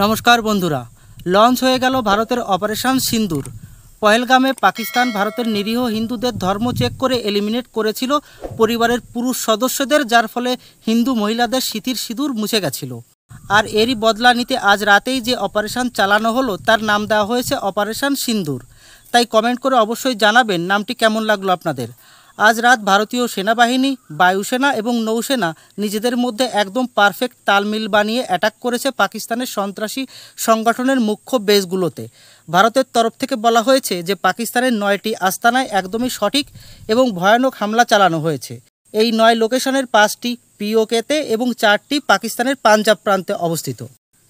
নমস্কার বন্ধুরা, লঞ্চ হয়ে গেল ভারতের অপারেশন সিন্দুর। পহেলগামে পাকিস্তান ভারতের নিরীহ হিন্দুদের ধর্ম চেক করে এলিমিনেট করেছিল পরিবারের পুরুষ সদস্যদের, যার ফলে হিন্দু মহিলাদের স্মৃতির সিঁদুর মুছে গেছিল। আর এরই বদলা নিতে আজ রাতেই যে অপারেশন চালানো হলো তার নাম দেওয়া হয়েছে অপারেশন সিন্দুর। তাই কমেন্ট করে অবশ্যই জানাবেন নামটি কেমন লাগলো আপনাদের। আজ রাত ভারতীয় সেনাবাহিনী, বায়ুসেনা এবং নৌসেনা নিজেদের মধ্যে একদম পারফেক্ট তালমিল বানিয়ে অ্যাটাক করেছে পাকিস্তানের সন্ত্রাসী সংগঠনের মুখ্য বেসগুলোতে। ভারতের তরফ থেকে বলা হয়েছে যে পাকিস্তানের 9টি আস্তানায় একদমই সঠিক এবং ভয়ানক হামলা চালানো হয়েছে। এই 9 লোকেশনের 5টি পিওকেতে এবং 4টি পাকিস্তানের পাঞ্জাব প্রান্তে অবস্থিত।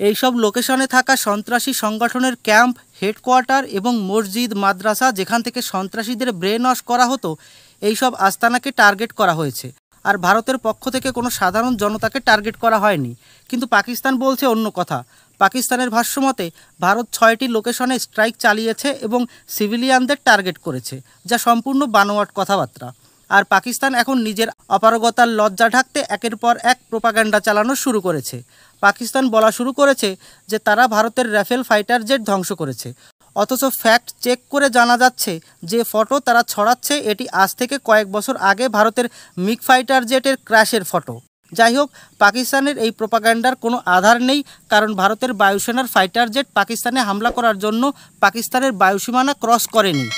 এইসব লোকেশনে থাকা সন্ত্রাসী সংগঠনের ক্যাম্প, হেডকোয়ার্টার এবং মসজিদ, মাদ্রাসা, যেখান থেকে সন্ত্রাসীদের ব্রেন ওয়াশ করা হতো, এইসব আস্তানাকে টার্গেট করা হয়েছে। আর ভারতের পক্ষ থেকে কোনো সাধারণ জনতাকে টার্গেট করা হয়নি। কিন্তু পাকিস্তান বলছে অন্য কথা। পাকিস্তানের ভাষ্যমতে ভারত 6টি লোকেশনে স্ট্রাইক চালিয়েছে এবং সিভিলিয়ানদের টার্গেট করেছে, যা সম্পূর্ণ বানোয়াট কথাবার্তা। আর পাকিস্তান এখন নিজের অপারগতার লজ্জা ঢাকতে একের পর এক প্রোপাগান্ডা চালানো শুরু করেছে। পাকিস্তান বলা শুরু করেছে যে তারা ভারতের রাফেল ফাইটার জেট ধ্বংস করেছে, অথচ ফ্যাক্ট চেক করে জানা যাচ্ছে যে ফটো তারা ছড়াচ্ছে এটি আজ থেকে কয়েক বছর আগে ভারতের মিগ ফাইটার জেটের ক্র্যাশের ফটো। যাই হোক, পাকিস্তানের এই প্রোপাগান্ডার কোনো আধার নেই, কারণ ভারতের বায়ুসেনার ফাইটার জেট পাকিস্তানে হামলা করার জন্য পাকিস্তানের বায়ুসীমানা ক্রস করেনি।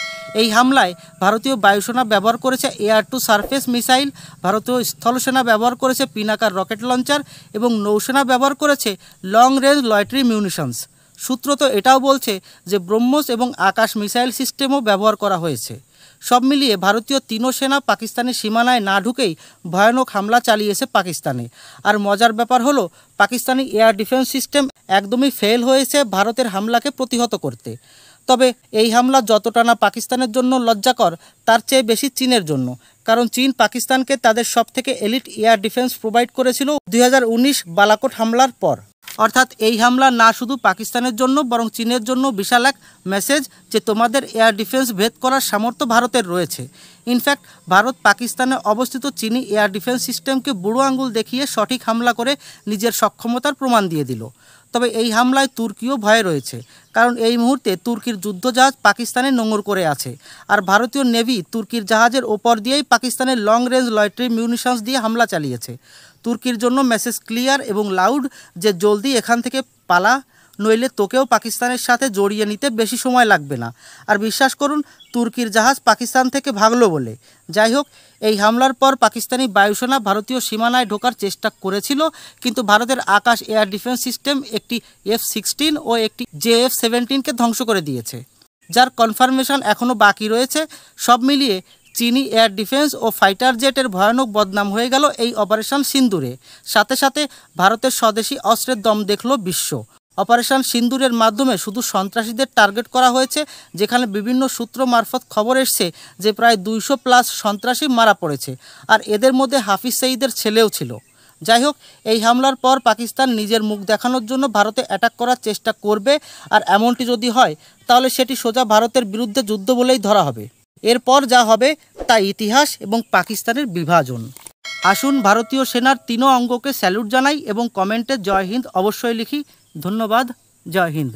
এই হামলায় ভারতীয় বায়ুসেনা ব্যবহার করেছে এয়ার টু সারফেস মিসাইল, ভারতীয় স্থলসেনা ব্যবহার করেছে পিনাকার রকেট লঞ্চার এবং নৌসেনা ব্যবহার করেছে লং রেঞ্জ লয়টারি মিউনিশনস। সূত্র তো এটাও বলছে যে ব্রহ্মোস এবং আকাশ মিসাইল সিস্টেমও ব্যবহার করা হয়েছে। সব মিলিয়ে ভারতীয় 3 সেনা পাকিস্তানের সীমানায় না ঢুকেই ভয়ানক হামলা চালিয়েছে পাকিস্তানে। আর মজার ব্যাপার হলো, পাকিস্তানি এয়ার ডিফেন্স সিস্টেম একদমই ফেল হয়েছে ভারতের হামলাকে প্রতিহত করতে। তবে এই হামলা যতটা না পাকিস্তানের জন্য লজ্জাকর, তার চেয়ে বেশি চীনের জন্য, কারণ চীন পাকিস্তানকে তাদের সবথেকে এলিট এয়ার ডিফেন্স প্রোভাইড করেছিল 2019 বালাকোট হামলার পর। অর্থাৎ এই হামলা না শুধু পাকিস্তানের জন্য বরং চীনের জন্য বিশাল এক মেসেজ যে তোমাদের এয়ার ডিফেন্স ভেদ করার সামর্থ্য ভারতের রয়েছে। ইনফ্যাক্ট ভারত পাকিস্তানে অবস্থিত চীনি এয়ার ডিফেন্স সিস্টেমকে বুড়ো আঙুল দেখিয়ে সঠিক হামলা করে নিজের সক্ষমতার প্রমাণ দিয়ে দিল। তবে এই হামলায় তুর্কিও ভয়ে রয়েছে, কারণ এই মুহূর্তে তুর্কির যুদ্ধজাহাজ পাকিস্তানে নোঙর করে আছে। আর ভারতীয় নেভি তুর্কির জাহাজের ওপর দিয়েই পাকিস্তানের লং রেঞ্জ লয়টারি মিউনিশনস দিয়ে হামলা চালিয়েছে। তুর্কির জন্য মেসেজ ক্লিয়ার এবং লাউড যে জলদি এখান থেকে পালা, নইলে তোকেও পাকিস্তানের সাথে জড়িয়ে নিতে বেশি সময় লাগবে না। আর বিশ্বাস করুন, তুর্কির জাহাজ পাকিস্তান থেকে ভাগলো বলে। যাই হোক, এই হামলার পর পাকিস্তানি বায়ুসেনা ভারতীয় সীমানায় ঢোকার চেষ্টা করেছিল, কিন্তু ভারতের আকাশ এয়ার ডিফেন্স সিস্টেম একটি F-16 ও একটি JF-17কে ধ্বংস করে দিয়েছে, যার কনফার্মেশন এখনও বাকি রয়েছে। সব মিলিয়ে চীনি এয়ার ডিফেন্স ও ফাইটার জেটের ভয়ানক বদনাম হয়ে গেল এই অপারেশন সিন্দুরে। সাথে সাথে ভারতের স্বদেশি অস্ত্রের দম দেখল বিশ্ব। অপারেশন সিন্দুরের মাধ্যমে শুধু সন্ত্রাসীদের টার্গেট করা হয়েছে, যেখানে বিভিন্ন সূত্র মারফত খবর এসছে যে প্রায় 200+ সন্ত্রাসী মারা পড়েছে, আর এদের মধ্যে হাফিজ সঈদের ছেলেও ছিল। যাই হোক, এই হামলার পর পাকিস্তান নিজের মুখ দেখানোর জন্য ভারতে অ্যাটাক করার চেষ্টা করবে, আর এমনটি যদি হয় তাহলে সেটি সোজা ভারতের বিরুদ্ধে যুদ্ধ বলেই ধরা হবে। এরপর যা হবে তা ইতিহাস এবং পাকিস্তানের বিভাজন। আসুন ভারতীয় সেনার 3 অঙ্গকে স্যালুট জানাই এবং কমেন্টে জয় হিন্দ অবশ্যই লিখি। ধন্যবাদ। জয় হিন্দ।